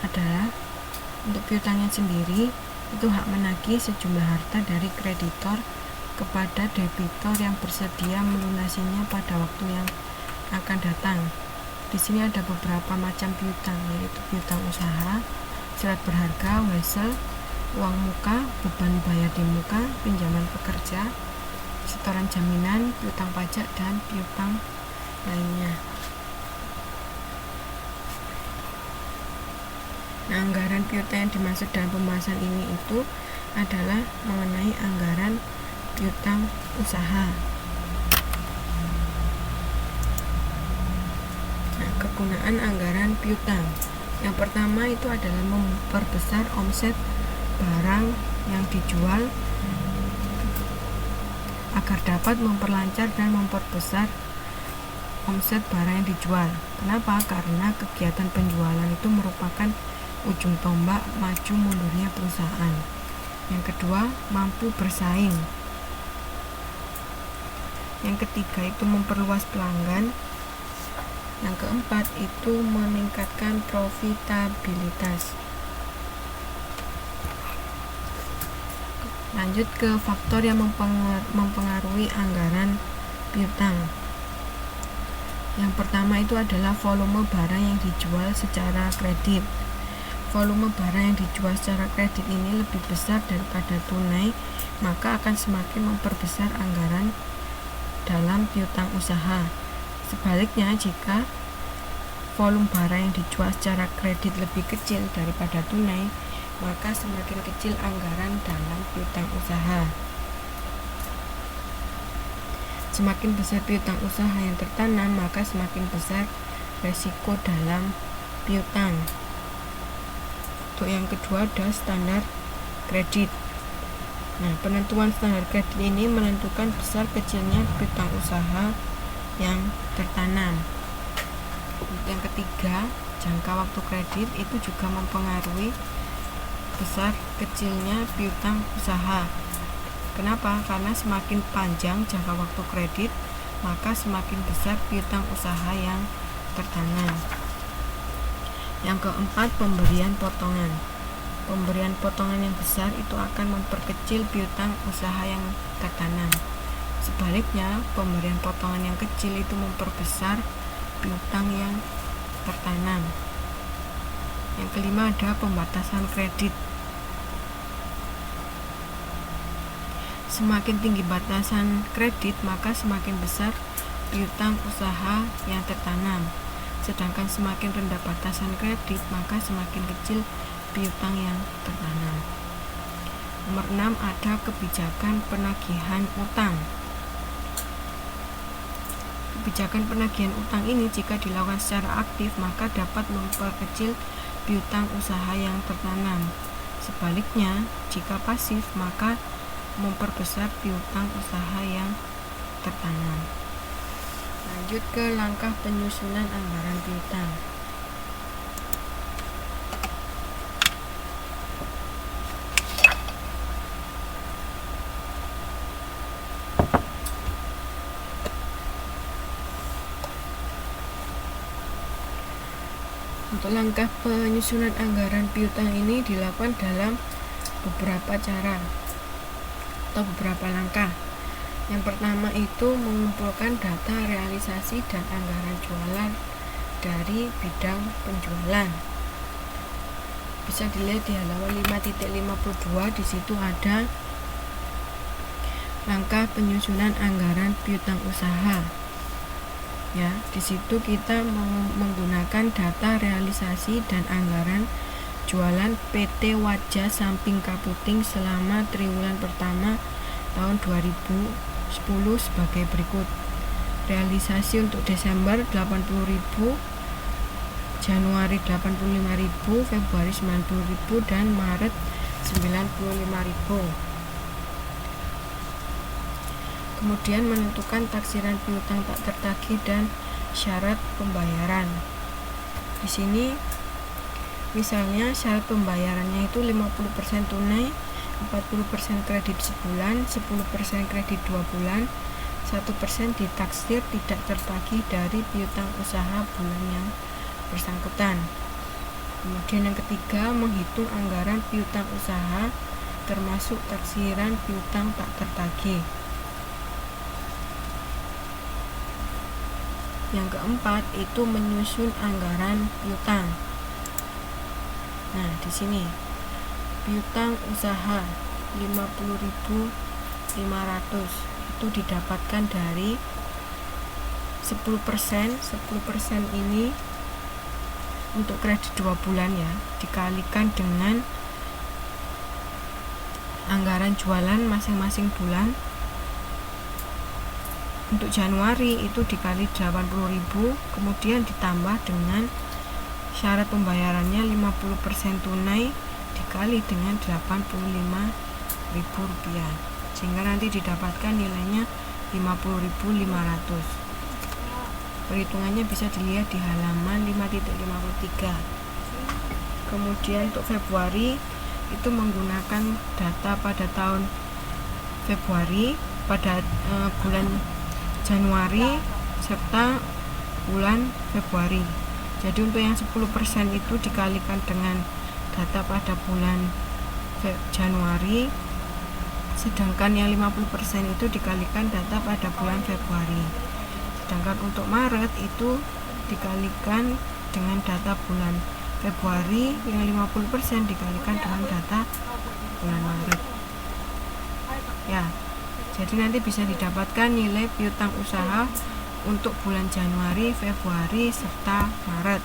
adalah untuk piutangnya sendiri itu hak menagih sejumlah harta dari kreditor kepada debitur yang bersedia melunasinya pada waktu yang akan datang. Di sini ada beberapa macam piutang, yaitu piutang usaha, surat berharga, wesel, uang muka, beban bayar di muka, pinjaman pekerja, setoran jaminan, piutang pajak, dan piutang lainnya. Nah, anggaran piutang yang dimaksud dalam pembahasan ini itu adalah mengenai anggaran piutang usaha. Nah, kegunaan anggaran piutang. Yang pertama itu adalah memperbesar omset barang yang dijual agar dapat memperlancar dan memperbesar omset barang yang dijual. Kenapa? Karena kegiatan penjualan itu merupakan ujung tombak maju mundurnya perusahaan. Yang kedua, mampu bersaing. Yang ketiga itu memperluas pelanggan. Yang keempat itu meningkatkan profitabilitas. Lanjut ke faktor yang mempengaruhi anggaran piutang. Yang pertama itu adalah volume barang yang dijual secara kredit. Volume barang yang dijual secara kredit ini lebih besar daripada tunai, maka akan semakin memperbesar anggaran dalam piutang usaha. Sebaliknya, jika volume barang yang dijual secara kredit lebih kecil daripada tunai, maka semakin kecil anggaran dalam piutang usaha. Semakin besar piutang usaha yang tertanam, maka semakin besar resiko dalam piutang. Untuk yang kedua ada standar kredit. Nah, penentuan standar kredit ini menentukan besar kecilnya piutang usaha yang tertanam. Yang ketiga, jangka waktu kredit itu juga mempengaruhi besar kecilnya piutang usaha. Kenapa? Karena semakin panjang jangka waktu kredit, maka semakin besar piutang usaha yang tertanam. Yang keempat, pemberian potongan. Pemberian potongan yang besar itu akan memperkecil piutang usaha yang tertanam. Sebaliknya, pemberian potongan yang kecil itu memperbesar piutang yang tertanam. Yang kelima ada pembatasan kredit. Semakin tinggi batasan kredit, maka semakin besar piutang usaha yang tertanam. Sedangkan semakin rendah batasan kredit, maka semakin kecil piutang yang tertanam. Nomor 6 ada kebijakan penagihan utang. Kebijakan penagihan utang ini jika dilakukan secara aktif, maka dapat memperkecil piutang usaha yang tertanam. Sebaliknya, jika pasif, maka memperbesar piutang usaha yang tertanam. Lanjut ke langkah penyusunan anggaran piutang. Untuk langkah penyusunan anggaran piutang ini dilakukan dalam beberapa cara atau beberapa langkah. Yang pertama itu mengumpulkan data realisasi dan anggaran jualan dari bidang penjualan. Bisa dilihat di halaman 5.52, di situ ada langkah penyusunan anggaran piutang usaha. Ya, di situ kita menggunakan data realisasi dan anggaran jualan PT Wajah Samping Kaputing selama triwulan pertama tahun 2010 sebagai berikut. Realisasi untuk Desember 80.000, Januari 85.000, Februari 90.000, dan Maret 95.000. Kemudian menentukan taksiran piutang tak tertagih dan syarat pembayaran. Di sini misalnya syarat pembayarannya itu 50% tunai, 40% kredit sebulan, 10% kredit 2 bulan, 1% ditaksir tidak tertagih dari piutang usaha bulan yang bersangkutan. Kemudian yang ketiga, menghitung anggaran piutang usaha termasuk taksiran piutang tak tertagih. Yang keempat itu menyusun anggaran piutang. Nah, di sini piutang usaha 50.500 itu didapatkan dari 10%. 10% ini untuk kredit 2 bulan ya, dikalikan dengan anggaran jualan masing-masing bulan. Untuk Januari itu dikali 80.000, kemudian ditambah dengan syarat pembayarannya 50% tunai dikali dengan 85.000 rupiah, sehingga nanti didapatkan nilainya 50.500. Perhitungannya bisa dilihat di halaman 5.53. Kemudian untuk Februari itu menggunakan data pada tahun Februari, pada bulan Januari serta bulan Februari. Jadi untuk yang 10% itu dikalikan dengan data pada bulan Januari, sedangkan yang 50% itu dikalikan data pada bulan Februari. Sedangkan untuk Maret itu dikalikan dengan data bulan Februari, yang 50% dikalikan dengan data bulan Maret. Ya, jadi nanti bisa didapatkan nilai piutang usaha untuk bulan Januari, Februari, serta Maret.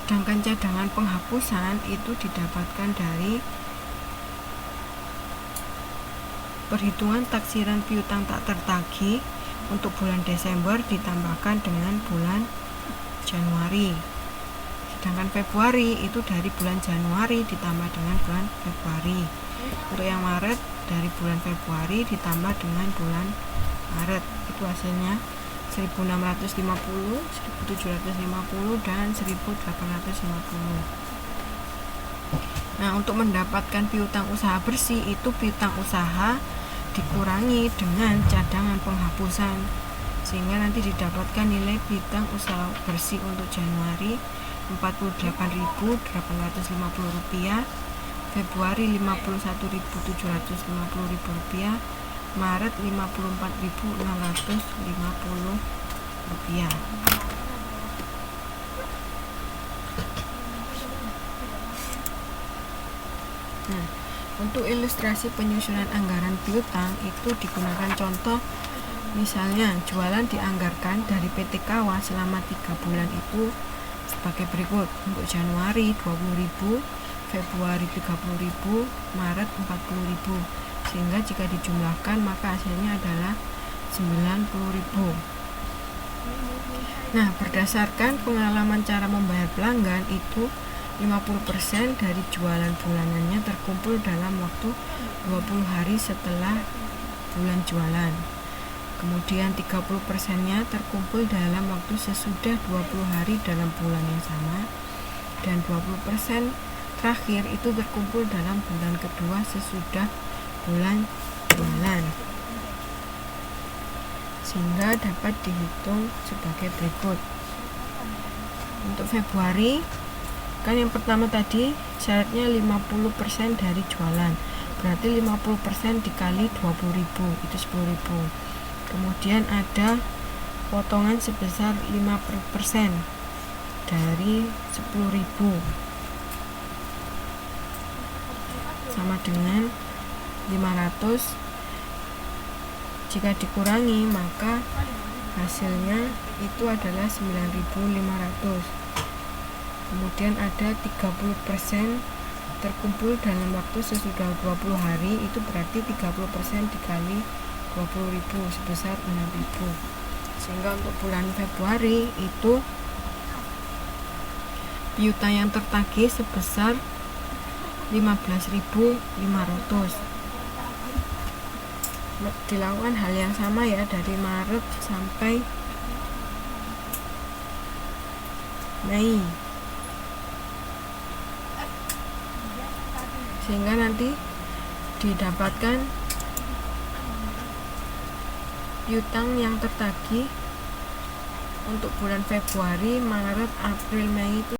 Sedangkan cadangan penghapusan itu didapatkan dari perhitungan taksiran piutang tak tertagih untuk bulan Desember ditambahkan dengan bulan Januari. Sedangkan Februari itu dari bulan Januari ditambah dengan bulan Februari. Untuk yang Maret dari bulan Februari ditambah dengan bulan Maret. Itu hasilnya 1.650, 1.750, dan 1.850. Nah, untuk mendapatkan piutang usaha bersih itu piutang usaha dikurangi dengan cadangan penghapusan, sehingga nanti didapatkan nilai piutang usaha bersih untuk Januari 48.850 rupiah, Februari 51.750 rupiah, Maret 54.650 rupiah. Nah, untuk ilustrasi penyusunan anggaran piutang itu digunakan contoh, misalnya jualan dianggarkan dari PT Kawa selama 3 bulan itu sebagai berikut. Untuk Januari 20.000, Februari 30.000, Maret 40.000, sehingga jika dijumlahkan maka hasilnya adalah 90.000. Nah, berdasarkan pengalaman cara membayar pelanggan itu 50% dari jualan bulanannya terkumpul dalam waktu 20 hari setelah bulan jualan. Kemudian 30%-nya terkumpul dalam waktu sesudah 20 hari dalam bulan yang sama. Dan 20% terakhir itu terkumpul dalam bulan kedua sesudah bulan jualan. Sehingga dapat dihitung sebagai berikut. Untuk Februari, kan yang pertama tadi syaratnya 50% dari jualan, berarti 50% dikali 20.000 itu 10.000. Kemudian ada potongan sebesar 5% dari 10.000 sama dengan 500. Jika dikurangi maka hasilnya itu adalah 9.500. Kemudian ada 30% terkumpul dalam waktu sesudah 20 hari, itu berarti 30% dikali 20.000 sebesar 6.000. Sehingga untuk bulan Februari itu piutang yang tertagih sebesar 15.500. Dilakukan hal yang sama ya dari Maret sampai Mei, sehingga nanti didapatkan piutang yang tertagih untuk bulan Februari, Maret, April, Mei itu